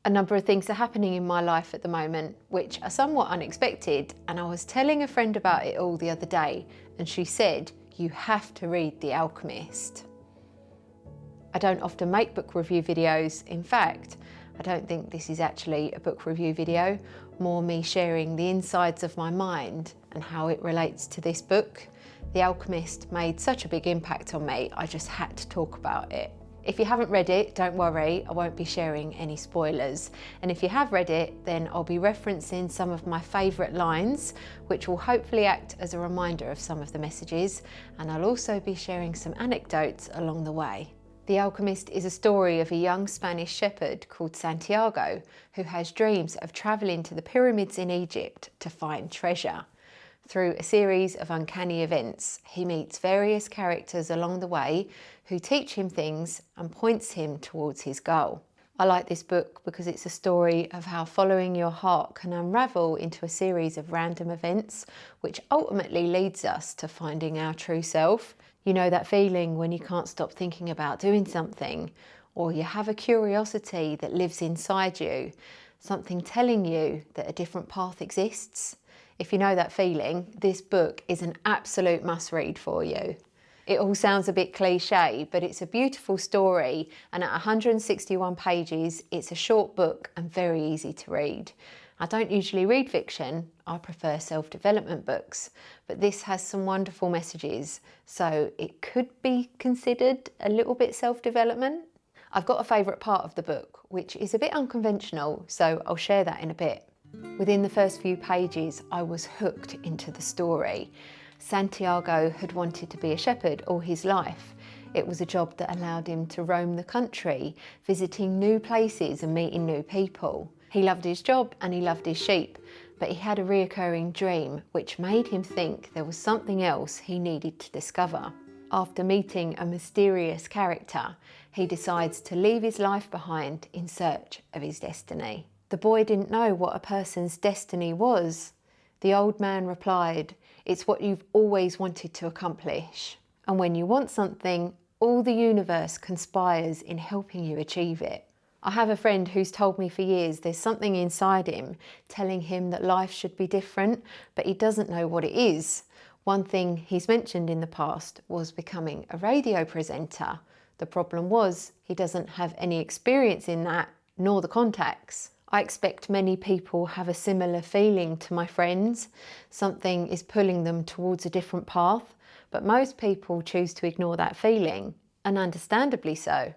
A number of things are happening in my life at the moment, which are somewhat unexpected, and I was telling a friend about it all the other day, and she said, "You have to read The Alchemist." I don't often make book review videos. In fact, I don't think this is actually a book review video, more me sharing the insides of my mind and how it relates to this book. The Alchemist made such a big impact on me, I just had to talk about it. If you haven't read it, don't worry, I won't be sharing any spoilers. And if you have read it, then I'll be referencing some of my favourite lines, which will hopefully act as a reminder of some of the messages, and I'll also be sharing some anecdotes along the way. The Alchemist is a story of a young Spanish shepherd called Santiago, who has dreams of travelling to the pyramids in Egypt to find treasure. Through a series of uncanny events, he meets various characters along the way who teach him things and points him towards his goal. I like this book because it's a story of how following your heart can unravel into a series of random events, which ultimately leads us to finding our true self. You know that feeling when you can't stop thinking about doing something, or you have a curiosity that lives inside you, something telling you that a different path exists. If you know that feeling, this book is an absolute must-read for you. It all sounds a bit cliche, but it's a beautiful story, and at 161 pages, it's a short book and very easy to read. I don't usually read fiction, I prefer self-development books, but this has some wonderful messages, so it could be considered a little bit self-development. I've got a favourite part of the book, which is a bit unconventional, so I'll share that in a bit. Within the first few pages, I was hooked into the story. Santiago had wanted to be a shepherd all his life. It was a job that allowed him to roam the country, visiting new places and meeting new people. He loved his job and he loved his sheep, but he had a reoccurring dream which made him think there was something else he needed to discover. After meeting a mysterious character, he decides to leave his life behind in search of his destiny. The boy didn't know what a person's destiny was. The old man replied, "It's what you've always wanted to accomplish. And when you want something, all the universe conspires in helping you achieve it." I have a friend who's told me for years there's something inside him telling him that life should be different, but he doesn't know what it is. One thing he's mentioned in the past was becoming a radio presenter. The problem was he doesn't have any experience in that, nor the contacts. I expect many people have a similar feeling to my friends. Something is pulling them towards a different path, but most people choose to ignore that feeling, and understandably so.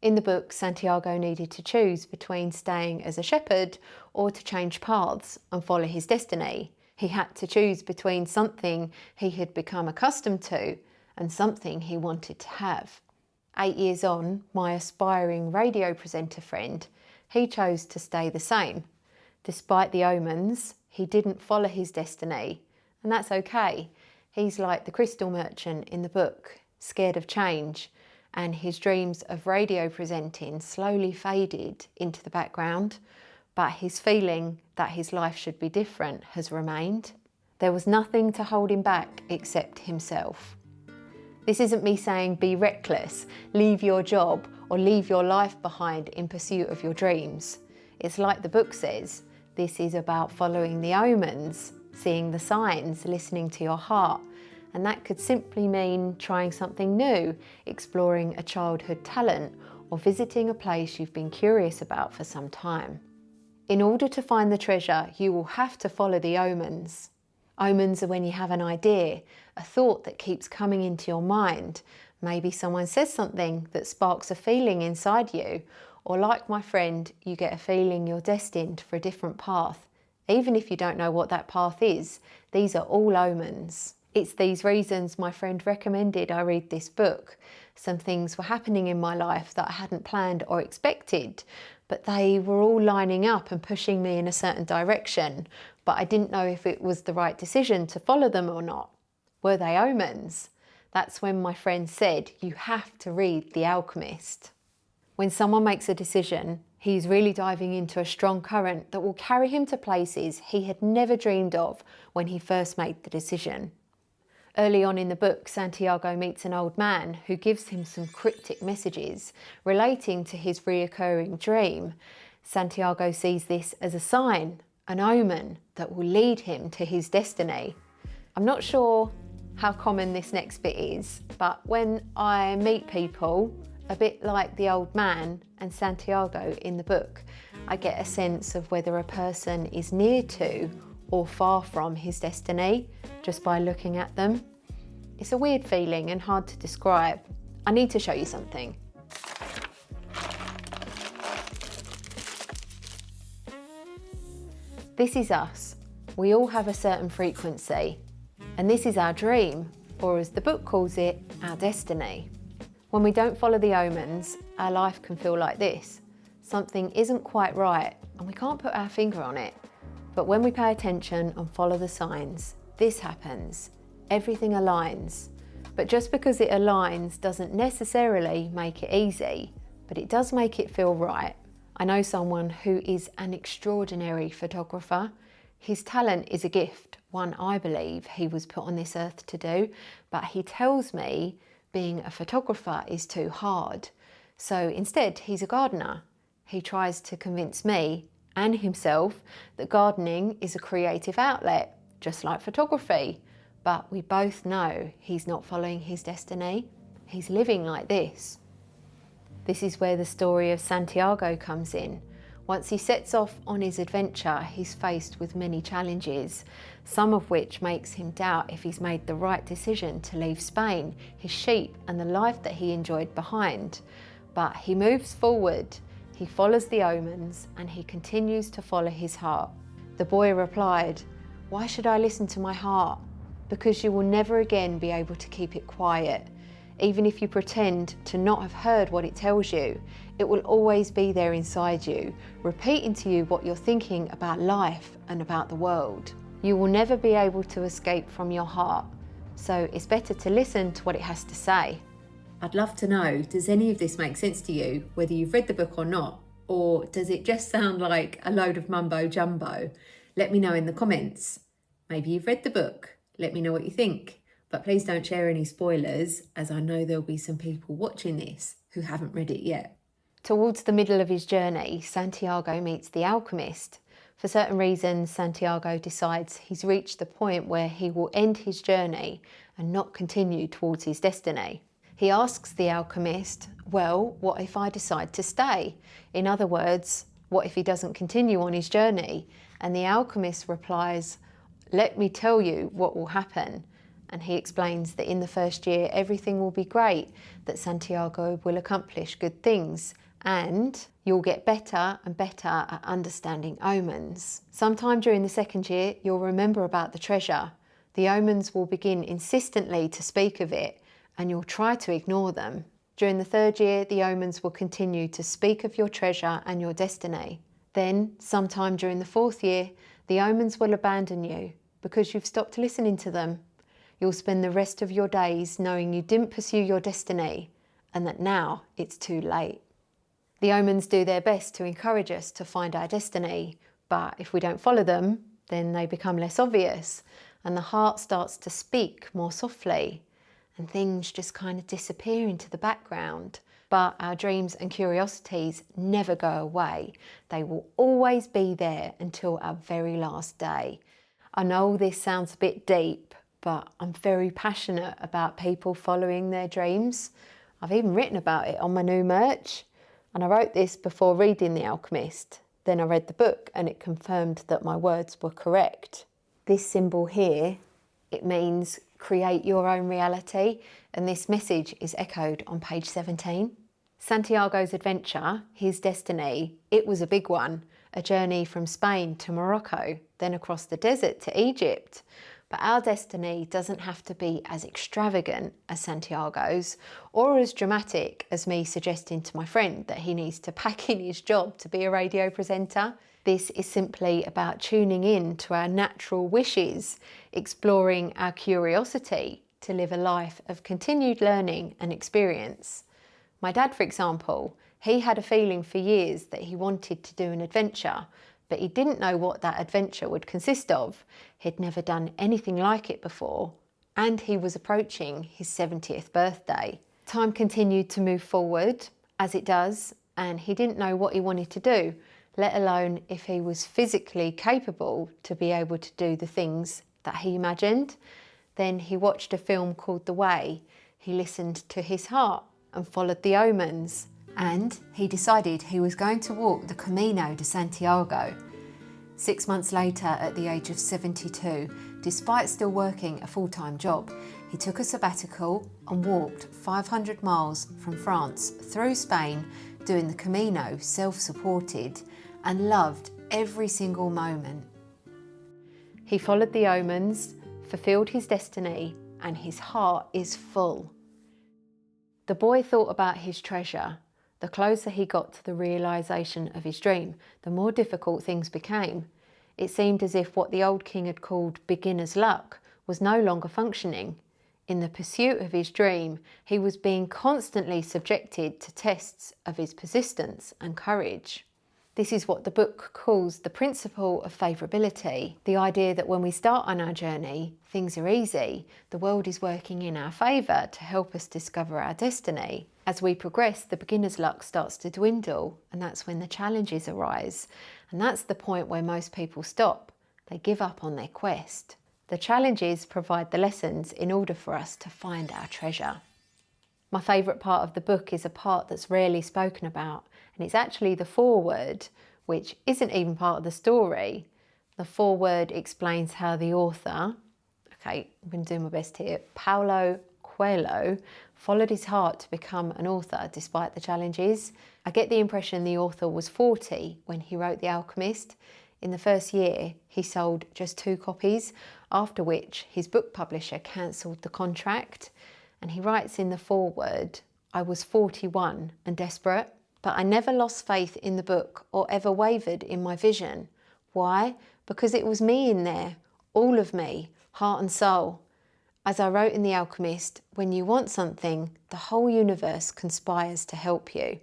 In the book, Santiago needed to choose between staying as a shepherd or to change paths and follow his destiny. He had to choose between something he had become accustomed to and something he wanted to have. 8 years on, my aspiring radio presenter friend, he chose to stay the same. Despite the omens, he didn't follow his destiny, and that's okay. He's like the crystal merchant in the book, scared of change, and his dreams of radio presenting slowly faded into the background, but his feeling that his life should be different has remained. There was nothing to hold him back except himself. This isn't me saying be reckless, leave your job, or leave your life behind in pursuit of your dreams. It's like the book says, this is about following the omens, seeing the signs, listening to your heart. And that could simply mean trying something new, exploring a childhood talent, or visiting a place you've been curious about for some time. In order to find the treasure, you will have to follow the omens. Omens are when you have an idea, a thought that keeps coming into your mind. Maybe someone says something that sparks a feeling inside you, or like my friend, you get a feeling you're destined for a different path. Even if you don't know what that path is, these are all omens. It's these reasons my friend recommended I read this book. Some things were happening in my life that I hadn't planned or expected, but they were all lining up and pushing me in a certain direction, but I didn't know if it was the right decision to follow them or not. Were they omens? That's when my friend said, you have to read The Alchemist. When someone makes a decision, he's really diving into a strong current that will carry him to places he had never dreamed of when he first made the decision. Early on in the book, Santiago meets an old man who gives him some cryptic messages relating to his reoccurring dream. Santiago sees this as a sign, an omen that will lead him to his destiny. I'm not sure how common this next bit is, but when I meet people, a bit like the old man and Santiago in the book, I get a sense of whether a person is near to or far from his destiny just by looking at them. It's a weird feeling and hard to describe. I need to show you something. This is us. We all have a certain frequency, and this is our dream, or as the book calls it, our destiny. When we don't follow the omens, our life can feel like this. Something isn't quite right, and we can't put our finger on it. But when we pay attention and follow the signs, this happens. Everything aligns. But just because it aligns doesn't necessarily make it easy, but it does make it feel right. I know someone who is an extraordinary photographer. His talent is a gift, one I believe he was put on this earth to do, but he tells me being a photographer is too hard. So instead, he's a gardener. He tries to convince me and himself that gardening is a creative outlet, just like photography. But we both know he's not following his destiny. He's living like this. This is where the story of Santiago comes in. Once he sets off on his adventure, he's faced with many challenges, some of which makes him doubt if he's made the right decision to leave Spain, his sheep and the life that he enjoyed behind. But he moves forward, he follows the omens, and he continues to follow his heart. The boy replied, "Why should I listen to my heart? Because you will never again be able to keep it quiet. Even if you pretend to not have heard what it tells you, it will always be there inside you, repeating to you what you're thinking about life and about the world. You will never be able to escape from your heart, so it's better to listen to what it has to say." I'd love to know, does any of this make sense to you, whether you've read the book or not? Or does it just sound like a load of mumbo jumbo? Let me know in the comments. Maybe you've read the book. Let me know what you think. But please don't share any spoilers, as I know there'll be some people watching this who haven't read it yet. Towards the middle of his journey, Santiago meets the Alchemist. For certain reasons, Santiago decides he's reached the point where he will end his journey and not continue towards his destiny. He asks the Alchemist, well, what if I decide to stay? In other words, what if he doesn't continue on his journey? And the Alchemist replies, let me tell you what will happen. And he explains that in the first year, everything will be great, that Santiago will accomplish good things, and you'll get better and better at understanding omens. Sometime during the second year, you'll remember about the treasure. The omens will begin insistently to speak of it, and you'll try to ignore them. During the third year, the omens will continue to speak of your treasure and your destiny. Then, sometime during the fourth year, the omens will abandon you because you've stopped listening to them. You'll spend the rest of your days knowing you didn't pursue your destiny and that now it's too late. The omens do their best to encourage us to find our destiny, but if we don't follow them, then they become less obvious and the heart starts to speak more softly and things just kind of disappear into the background. But our dreams and curiosities never go away. They will always be there until our very last day. I know this sounds a bit deep, but I'm very passionate about people following their dreams. I've even written about it on my new merch. And I wrote this before reading The Alchemist. Then I read the book and it confirmed that my words were correct. This symbol here, it means create your own reality. And this message is echoed on page 17. Santiago's adventure, his destiny, it was a big one. A journey from Spain to Morocco, then across the desert to Egypt. But our destiny doesn't have to be as extravagant as Santiago's or as dramatic as me suggesting to my friend that he needs to pack in his job to be a radio presenter. This is simply about tuning in to our natural wishes, exploring our curiosity to live a life of continued learning and experience. My dad, for example, he had a feeling for years that he wanted to do an adventure, but he didn't know what that adventure would consist of. He'd never done anything like it before, and he was approaching his 70th birthday. Time continued to move forward, as it does, and he didn't know what he wanted to do. let alone if he was physically capable to be able to do the things that he imagined. Then he watched a film called The Way. He listened to his heart and followed the omens. And he decided he was going to walk the Camino de Santiago. 6 months later, at the age of 72, despite still working a full-time job, he took a sabbatical and walked 500 miles from France through Spain, doing the Camino self-supported, and loved every single moment. He followed the omens, fulfilled his destiny, and his heart is full. The boy thought about his treasure. The closer he got to the realisation of his dream, the more difficult things became. It seemed as if what the old king had called beginner's luck was no longer functioning. In the pursuit of his dream, he was being constantly subjected to tests of his persistence and courage. This is what the book calls the principle of favourability, the idea that when we start on our journey, things are easy, the world is working in our favour to help us discover our destiny. As we progress, the beginner's luck starts to dwindle, and that's when the challenges arise. And that's the point where most people stop. They give up on their quest. The challenges provide the lessons in order for us to find our treasure. My favourite part of the book is a part that's rarely spoken about, and it's actually the foreword, which isn't even part of the story. The foreword explains how the author, I'm going to do my best here, Paulo Coelho, followed his heart to become an author despite the challenges. I get the impression the author was 40 when he wrote The Alchemist. In the first year, he sold just 2 copies, after which his book publisher cancelled the contract. And he writes in the foreword, "I was 41 and desperate, but I never lost faith in the book or ever wavered in my vision. Why? Because it was me in there, all of me, heart and soul. As I wrote in The Alchemist, when you want something, the whole universe conspires to help you."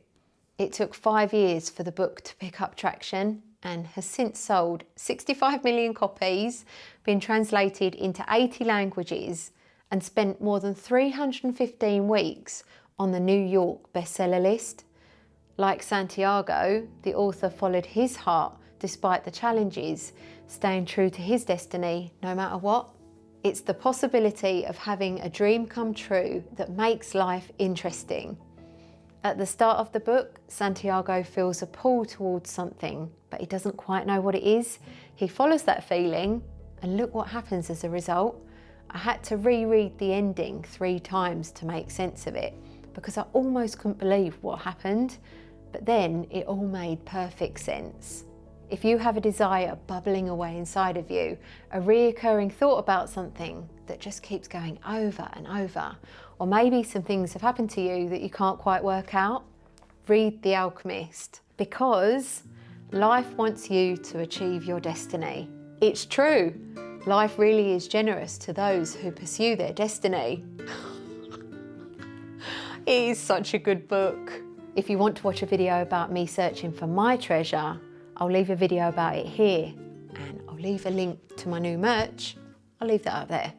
It took 5 years for the book to pick up traction and has since sold 65 million copies, been translated into 80 languages, and spent more than 315 weeks on the New York bestseller list. Like Santiago, the author followed his heart despite the challenges, staying true to his destiny no matter what. It's the possibility of having a dream come true that makes life interesting. At the start of the book, Santiago feels a pull towards something, but he doesn't quite know what it is. He follows that feeling, and look what happens as a result. I had to reread the ending 3 times to make sense of it, because I almost couldn't believe what happened, but then it all made perfect sense. If you have a desire bubbling away inside of you, a reoccurring thought about something that just keeps going over and over, or maybe some things have happened to you that you can't quite work out, read The Alchemist, because life wants you to achieve your destiny. It's true. Life really is generous to those who pursue their destiny. It is such a good book. If you want to watch a video about me searching for my treasure, I'll leave a video about it here, and I'll leave a link to my new merch. I'll leave that up there.